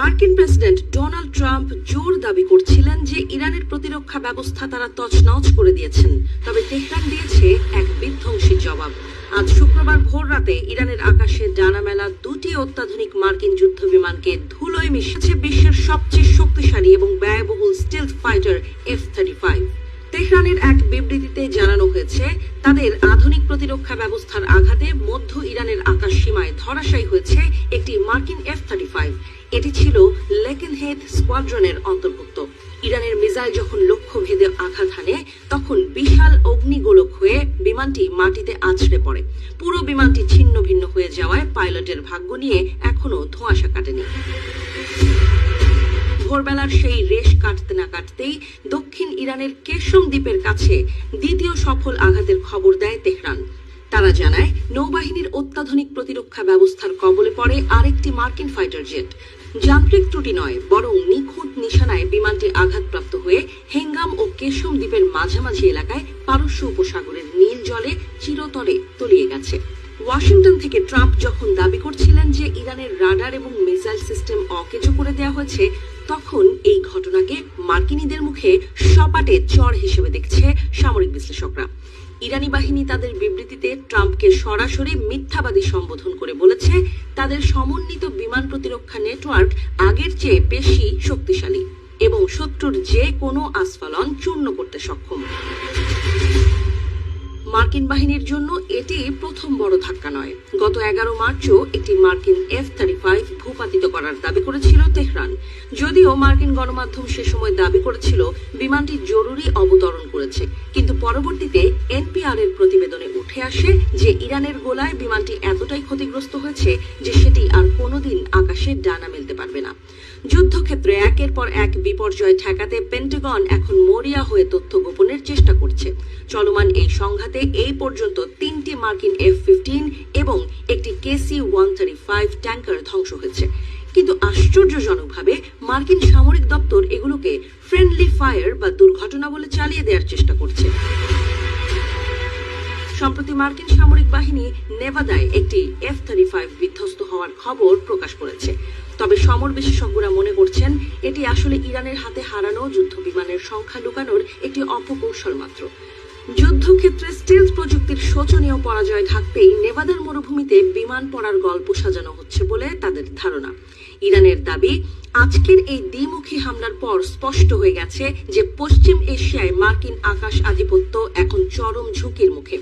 মার্কিন president Donald Trump জোর দাবি করছিলেন যে ইরানের প্রতিরক্ষা ব্যবস্থা তারা তছনছ করে দিয়েছেন, তবে তেহরান দিয়েছে এক বিধ্বংসী জবাব। আজ শুক্রবার ভোর রাতে ইরানের আকাশে ডানা মেলা দুটি অত্যাধুনিক মার্কিন যুদ্ধ বিমানকে ধুলোয় মিশিয়েছে বিশ্বের সবচেয়ে শক্তিশালী এবং ব্যয়বহুল স্টিলথ ফাইটার F-35। তেহরানের এক বিবৃতিতে জানানো হয়েছে, তাদের আধুনিক প্রতিরক্ষা ব্যবস্থার আঘাতে মধ্য ইরানের আকাশ সীমায় ধরাশায়ী হয়েছে একটি মার্কিন F-35। এটি ছিল লেকেনহেড স্কোয়াড্রনের অন্তর্ভুক্ত। ইরানের মিসাইল যখন লক্ষ্য ভেদে আঘাত হানে, তখন বিশাল অগ্নিগোলক হয়ে বিমানটি মাটিতে আছড়ে পড়ে। পুরো বিমানটি ছিন্ন ভিন্ন হয়ে যাওয়ায় পাইলটের ভাগ্য নিয়ে এখনো ধোঁয়াশা কাটেনি। ভোরবেলার সেই রেশ কাটতে না কাটতেই দক্ষিণ ইরানের কেশম দ্বীপের কাছে দ্বিতীয় সফল আঘাতের খবর দেয় তেহরান। তারা জানায়, নৌবাহিনীর অত্যাধুনিক প্রতিরক্ষা ব্যবস্থার কবলে পড়ে আরেকটি মার্কিন ফাইটার জেট। যান্ত্রিক ত্রুটি নয়, বরং নিখুঁত নিশানায় বিমানটি আঘাতপ্রাপ্ত হয়ে হেঙ্গাম ও কেশম দ্বীপের মাঝামাঝি এলাকায় পারস্য উপসাগরের নীল জলে চিরতরে তলিয়ে গেছে। ওয়াশিংটন থেকে ট্রাম্প যখন দাবি করছিলেন যে ইরানের রাডার এবং মিসাইল সিস্টেম অকেজো করে দেওয়া হয়েছে, তখন এই ঘটনাকে মার্কিনীদের মুখে সপাটে চড় হিসেবে দেখছে সামরিক বিশ্লেষকরা। ইরানি বাহিনী তাদের বিবৃতিতে ট্রাম্পকে সরাসরি মিথ্যাবাদী সম্বোধন করে বলেছে, তাদের সমন্বিত বিমান প্রতিরক্ষা নেটওয়ার্ক আগের চেয়ে বেশি শক্তিশালী এবং শত্রুর যে কোনো আস্ফালন চূর্ণ করতে সক্ষম। মার্কিন বাহিনীর জন্য এটি প্রথম বড় ধাক্কা নয়। গত 11 মার্চও একটি মার্কিন F-35 ভূপাতিত করার দাবি করেছিল তেহরান। যদিও মার্কিন গণমাধ্যম সে সময় দাবি করেছিল বিমানটি জরুরি অবতরণ করেছে, কিন্তু পরবর্তীতে NPR এর প্রতিবেদনে উঠে আসে যে ইরানের গোলায় বিমানটি এতটাই ক্ষতিগ্রস্ত হয়েছে যে সেটি আর কোনোদিন আকাশে ডানা মেলতে পারবে না। যুদ্ধক্ষেত্রে একের পর এক বিপর্যয় ঠেকাতে পেন্টাগন এখন মরিয়া হয়ে তথ্য গোপনের চেষ্টা করছে। চলমান এই সংঘাতে এই পর্যন্ত 3টি মার্কিন F-15 এবং একটি KC-135 ট্যাঙ্কার ধ্বংস হয়েছে, কিন্তু আশ্চর্যজনকভাবে মার্কিন সামরিক দপ্তর এগুলোকে ফ্রেন্ডলি ফায়ার বা দুর্ঘটনা বলে চালিয়ে দেওয়ার চেষ্টা করছে। সম্প্রতি মার্কিন সামরিক বাহিনী নেভাদায় একটি F-35 বিধ্বস্ত হওয়ার খবর প্রকাশ করেছে, তবে সমর বিশেষজ্ঞরা মনে করছেন এটি আসলে ইরানের হাতে হারানো যুদ্ধ বিমানের সংখ্যা লুকানোর একটি অপকৌশল মাত্র। যুদ্ধক্ষেত্রে স্টিলথ প্রযুক্তির শোচনীয় পরাজয় ঢাকতেই নেভাদার মরুভূমিতে বিমান পড়ার গল্প সাজানো হচ্ছে বলে তাদের ধারণা। ইরানের দাবি, আজকের এই দ্বিমুখী হামলার পর স্পষ্ট হয়ে গেছে যে পশ্চিম এশিয়ায় মার্কিন আকাশ আধিপত্য এখন চরম ঝুঁকির মুখে।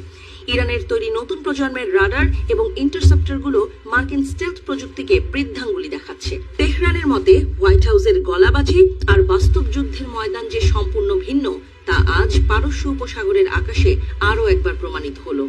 ইরানের তৈরি নতুন প্রজন্মের রাডার এবং ইন্টারসেপ্টরগুলো মার্কিন স্টিলথ প্রযুক্তিকে বৃদ্ধাঙ্গুলি দেখাচ্ছে। তেহরানের মতে হোয়াইট হাউসের গলাবাজি আর বাস্তব যুদ্ধের ময়দান যে সম্পূর্ণ ভিন্ন, তা আজ পারস্য উপসাগরের আকাশে আরও একবার প্রমাণিত হলো।